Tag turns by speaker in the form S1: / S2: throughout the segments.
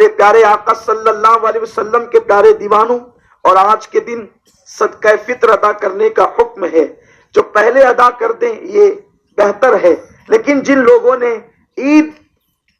S1: میرے پیارے آقا صلی اللہ علیہ وسلم کے پیارے دیوانوں، اور آج کے دن صدقہ فطر ادا کرنے کا حکم ہے۔ جو پہلے ادا کر دیں یہ بہتر ہے، لیکن جن لوگوں نے عید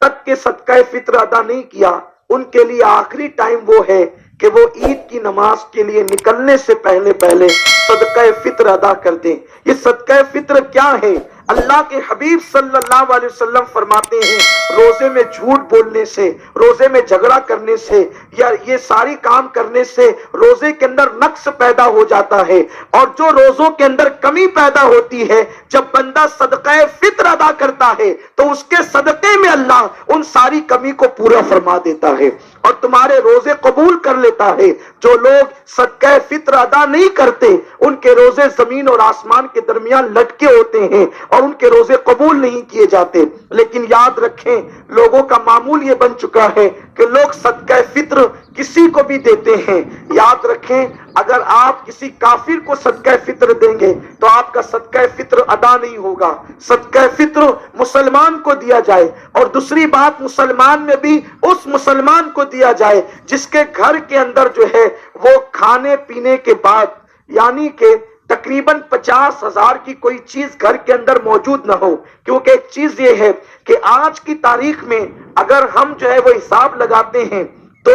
S1: تک کے صدقہ فطر ادا نہیں کیا ان کے لیے آخری ٹائم وہ ہے کہ وہ عید کی نماز کے لیے نکلنے سے پہلے صدقہ فطر ادا کر دیں۔ یہ صدقہ فطر کیا ہے؟ اللہ کے حبیب صلی اللہ علیہ وسلم فرماتے ہیں روزے میں جھوٹ بولنے سے، روزے میں جھگڑا کرنے سے، یا یہ ساری کام کرنے سے روزے کے اندر نقص پیدا ہو جاتا ہے، اور جو روزوں کے اندر کمی پیدا ہوتی ہے جب بندہ صدقہ فطر ادا کرتا ہے تو اس کے صدقے میں اللہ ان ساری کمی کو پورا فرما دیتا ہے اور تمہارے روزے قبول کر لیتا ہے۔ جو لوگ صدقہ فطر ادا نہیں کرتے ان کے روزے زمین اور آسمان کے درمیان لٹکے ہوتے ہیں اور ان کے روزے قبول نہیں کیے جاتے۔ لیکن یاد رکھیں لوگوں کا معمول یہ بن چکا ہے کہ لوگ صدقہ فطر کسی کو بھی دیتے ہیں۔ یاد رکھیں اگر آپ کسی کافر کو صدقہ فطر دیں گے تو آپ کا صدقہ فطر ادا نہیں ہوگا۔ صدقہ فطر مسلمان کو دیا جائے، اور دوسری بات مسلمان میں بھی اس مسلمان کو دیا جائے جس کے گھر کے اندر جو ہے وہ کھانے پینے کے بعد یعنی کہ تقریباً 50,000 کی کوئی چیز گھر کے اندر موجود نہ ہو، کیونکہ ایک چیز یہ ہے کہ آج کی تاریخ میں اگر ہم جو ہے وہ حساب لگاتے ہیں تو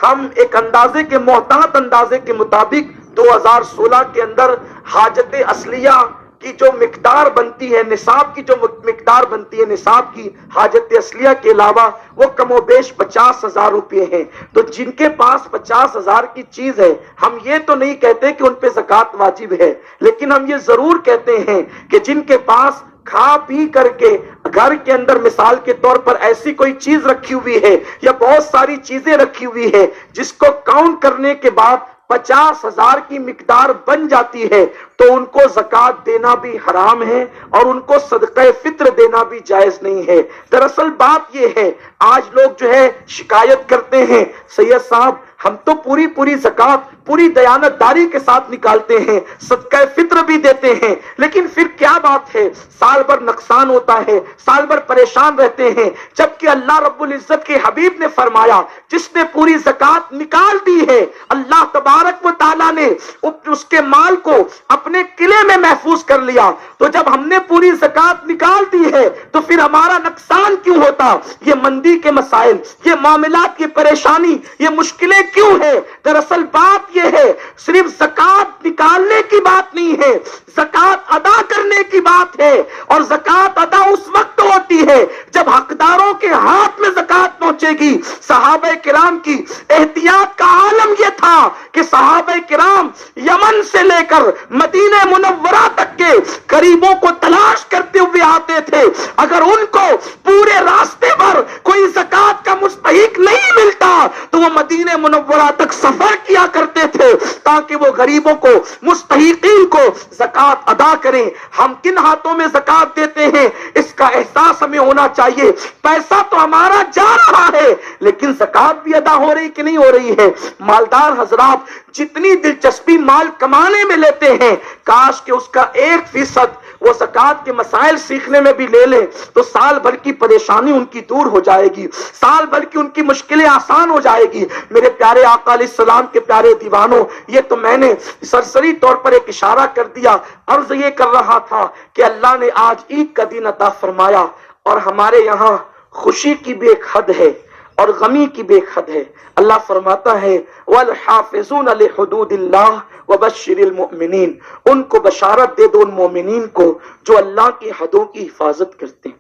S1: ہم ایک اندازے کے محتاط اندازے کے مطابق 2016 کے اندر حاجت اصلیہ کی جو مقدار بنتی ہے، نصاب کی جو مقدار بنتی ہے، نصاب کی حاجت اصلیہ کے علاوہ وہ کم و بیش 50,000 روپے ہیں۔ تو جن کے پاس 50,000 کی چیز ہے ہم یہ تو نہیں کہتے کہ ان پہ زکوٰۃ واجب ہے، لیکن ہم یہ ضرور کہتے ہیں کہ جن کے پاس کھا پی کر کے گھر کے اندر مثال کے طور پر ایسی کوئی چیز رکھی ہوئی ہے یا بہت ساری چیزیں رکھی ہوئی ہے جس کو کاؤنٹ کرنے کے بعد 50,000 کی مقدار بن جاتی ہے تو ان کو زکوٰۃ دینا بھی حرام ہے اور ان کو صدقہ فطر دینا بھی جائز نہیں ہے۔ دراصل بات یہ ہے آج لوگ جو ہے شکایت کرتے ہیں سید صاحب ہم تو پوری زکوٰۃ پوری دیانتداری کے ساتھ نکالتے ہیں، صدقہ فطر بھی دیتے ہیں، لیکن پھر کیا بات ہے سال بھر نقصان ہوتا ہے، سال بھر پریشان رہتے ہیں، جبکہ اللہ رب العزت کے حبیب نے فرمایا جس نے پوری زکوٰۃ نکال دی ہے اللہ تبارک و تعالیٰ نے اس کے مال کو اپنے قلعے میں محفوظ کر لیا۔ تو جب ہم نے پوری زکوٰۃ نکال دی ہے تو پھر ہمارا نقصان کیوں ہوتا؟ یہ مندی کے مسائل، یہ معاملات کی پریشانی، یہ مشکلیں کیوں ہے؟ دراصل بات یہ ہے صرف زکوٰۃ نکالنے کی بات نہیں ہے، زکوٰۃ ادا کرنے کی بات ہے، اور زکوٰۃ ادا اس وقت ہوتی ہے جب حقداروں کے ہاتھ میں زکوٰۃ پہنچے گی۔ صحابہ کرام کی احتیاط کا عالم یہ تھا کہ صحابہ کرام یمن سے لے کر مدینہ منورہ تک کے غریبوں کو تلاش کرتے ہوئے آتے تھے، اگر ان کو پورے راستے پر کوئی زکوٰۃ کا مستحق نہیں ملتا تو وہ مدینہ منورہ تک سفر کیا کرتے تھے تاکہ وہ غریبوں کو مستحقین کو زکوٰۃ ادا کریں۔ ہم کن ہاتھوں میں زکوٰۃ دیتے ہیں اس کا احساس ہمیں ہونا چاہیے۔ پیسہ تو ہمارا جا رہا ہے لیکن زکوٰۃ بھی ادا ہو رہی کہ نہیں ہو رہی ہے؟ مالدار حضرات جتنی دلچسپی مال کمانے میں لیتے ہیں کاش کہ اس کا 1% وہ زکوٰۃ کے مسائل سیکھنے میں بھی لے لیں تو سال بھر کی پریشانی ان کی دور ہو جائے گی، سال بھر کی ان کی مشکلیں آسان ہو جائے گی۔ میرے پیارے آقا علیہ السلام کے پیارے دیوانوں یہ تو میں نے سرسری طور پر ایک اشارہ کر دیا، عرض یہ کر رہا تھا کہ اللہ نے آج عید کا دن عطا فرمایا اور ہمارے یہاں خوشی کی بھی ایک حد ہے اور غمی کی بھی ایک حد ہے۔ اللہ فرماتا ہے وَالْحَافِظُونَ لِحُدُودِ اللَّهِ وَبَشِّرِ الْمُؤْمِنِينَ، ان کو بشارت دے دو ان مومنین کو جو اللہ کی حدوں کی حفاظت کرتے ہیں۔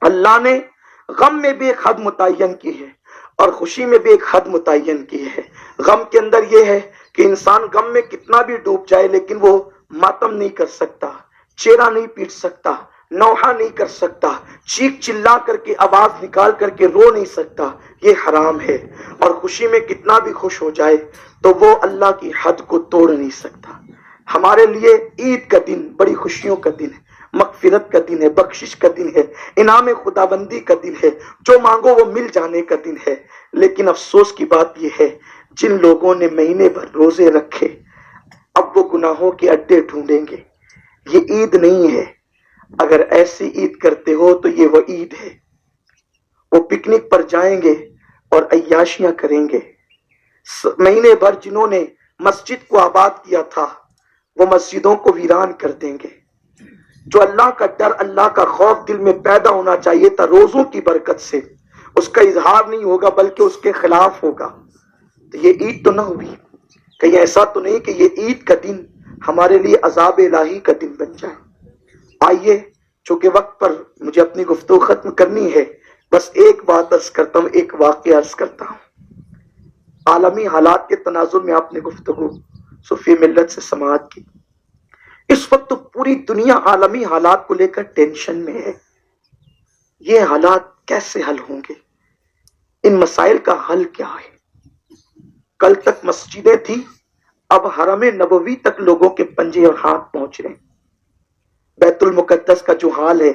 S1: اللہ نے غم میں بھی ایک حد متعین کی ہے اور خوشی میں بھی ایک حد متعین کی ہے۔ غم کے اندر یہ ہے کہ انسان غم میں کتنا بھی ڈوب جائے لیکن وہ ماتم نہیں کر سکتا، چہرہ نہیں پیٹ سکتا، نوحہ نہیں کر سکتا، چیخ چلا کر کے آواز نکال کر کے رو نہیں سکتا، یہ حرام ہے۔ اور خوشی میں کتنا بھی خوش ہو جائے تو وہ اللہ کی حد کو توڑ نہیں سکتا۔ ہمارے لیے عید کا دن بڑی خوشیوں کا دن ہے، مغفرت کا دن ہے، بخشش کا دن ہے، انعام خداوندی کا دن ہے، جو مانگو وہ مل جانے کا دن ہے۔ لیکن افسوس کی بات یہ ہے جن لوگوں نے مہینے بھر روزے رکھے اب وہ گناہوں کے اڈے ڈھونڈیں گے۔ یہ عید نہیں ہے، اگر ایسی عید کرتے ہو تو یہ وہ عید ہے۔ وہ پکنک پر جائیں گے اور عیاشیاں کریں گے. مہینے بھر جنہوں نے مسجد کو آباد کیا تھا وہ مسجدوں کو ویران کر دیں گے. جو اللہ کا ڈر، اللہ کا خوف دل میں پیدا ہونا چاہیے تھا روزوں کی برکت سے، اس کا اظہار نہیں ہوگا بلکہ اس کے خلاف ہوگا. تو یہ عید تو نہ ہوئی. کہیں ایسا تو نہیں کہ یہ عید کا دن ہمارے لیے عذاب الہی کا دن بن جائے. آئیے، چونکہ وقت پر مجھے اپنی گفتگو ختم کرنی ہے، بس ایک بات عرض کرتا ہوں، ایک واقعہ عرض کرتا ہوں. عالمی حالات کے تناظر میں آپ نے گفتگو صوفی ملت سے سماعت کی. اس وقت تو پوری دنیا عالمی حالات کو لے کر ٹینشن میں ہے. یہ حالات کیسے حل ہوں گے؟ ان مسائل کا حل کیا ہے؟ کل تک مسجدیں تھی، اب حرم نبوی تک لوگوں کے پنجے اور ہاتھ پہنچ رہے ہیں. بیت المقدس کا جو حال ہے،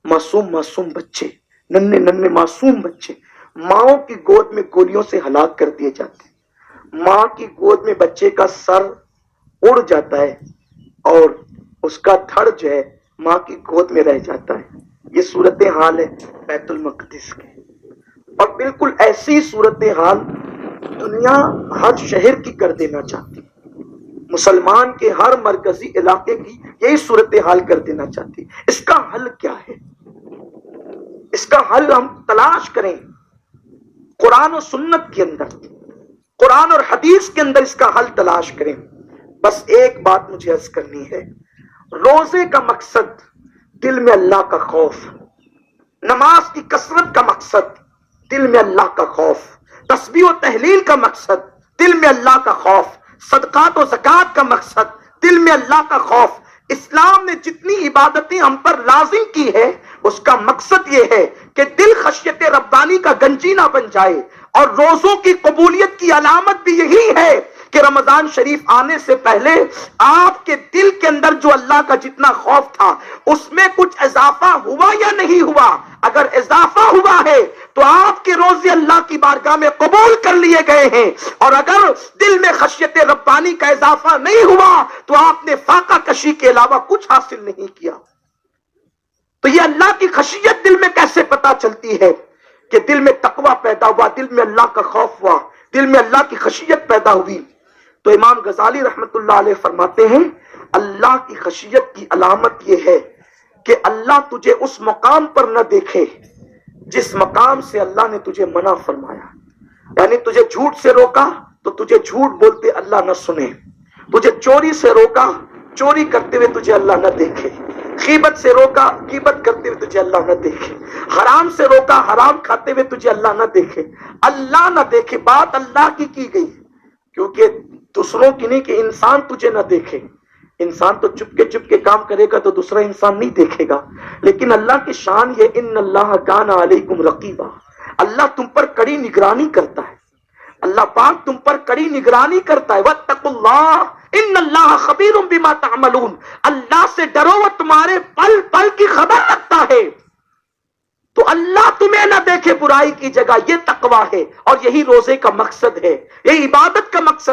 S1: معصوم بچے، ننھے معصوم بچے ماؤں کی گود میں گولیوں سے ہلاک کر دیے جاتے ہیں. ماں کی گود میں بچے کا سر اڑ جاتا ہے اور اس کا دھڑ جو ہے ماں کی گود میں رہ جاتا ہے. یہ صورتحال ہے بیت المقدس کی. اور بالکل ایسی صورتحال دنیا ہر شہر کی کر دینا چاہتی. مسلمان کے ہر مرکزی علاقے کی یہی صورتحال کر دینا چاہتی. اس کا حل کیا ہے؟ اس کا حل ہم تلاش کریں قرآن و سنت کے اندر، قرآن اور حدیث کے اندر اس کا حل تلاش کریں. بس ایک بات مجھے عرض کرنی ہے، روزے کا مقصد دل میں اللہ کا خوف، نماز کی کثرت کا مقصد دل میں اللہ کا خوف، تسبیح و تحلیل کا مقصد دل میں اللہ کا خوف، صدقات و زکوٰۃ کا مقصد دل میں اللہ کا خوف. اسلام نے جتنی عبادتیں ہم پر لازم کی ہے اس کا مقصد یہ ہے کہ دل خشیت ربانی کا گنجینہ بن جائے. اور روزوں کی قبولیت کی علامت بھی یہی ہے کہ رمضان شریف آنے سے پہلے آپ کے دل کے اندر جو اللہ کا جتنا خوف تھا اس میں کچھ اضافہ ہوا یا نہیں ہوا. اگر اضافہ ہوا ہے تو آپ کے روزے اللہ کی بارگاہ میں قبول کر لیے گئے ہیں، اور اگر دل میں خشیت ربانی کا اضافہ نہیں ہوا تو آپ نے فاقہ کشی کے علاوہ کچھ حاصل نہیں کیا. تو یہ اللہ کی خشیت دل میں کیسے پتا چلتی ہے کہ دل میں تقوی پیدا ہوا، دل میں اللہ کا خوف ہوا، دل میں اللہ کی خشیت پیدا ہوئی. تو امام غزالی رحمت اللہ علیہ فرماتے ہیں اللہ کی خشیت کی علامت یہ ہے کہ اللہ تجھے اس مقام پر نہ دیکھے جس مقام سے اللہ نے تجھے منع فرمایا. یعنی تجھے جھوٹ سے روکا تو تجھے جھوٹ بولتے اللہ نہ سنے، تجھے چوری سے روکا چوری کرتے ہوئے تجھے اللہ نہ دیکھے، غیبت سے روکا غیبت کرتے ہوئے تجھے اللہ نہ دیکھے، حرام سے روکا حرام کھاتے ہوئے تجھے اللہ نہ دیکھے. اللہ نہ دیکھے، بات اللہ کی گئی، کیونکہ دوسروں کی نہیں کہ انسان تجھے نہ دیکھے. انسان تو چپ کے کام کرے گا تو دوسرا انسان نہیں دیکھے گا، لیکن اللہ کی شان یہ ان اللہ کان علیکم رقیبا، اللہ تم پر کڑی نگرانی کرتا ہے. اللہ پاک تم پر کڑی نگرانی کرتا ہے. واتقوا اللہ ان اللہ خبیر بما تعملون، اللہ سے ڈرو وہ تمہارے پل پل کی خبر رکھتا ہے. تو اللہ تمہیں نہ دیکھے برائی کی جگہ، یہ تقویٰ ہے اور یہی روزے کا مقصد ہے، یہی عبادت کا مقصد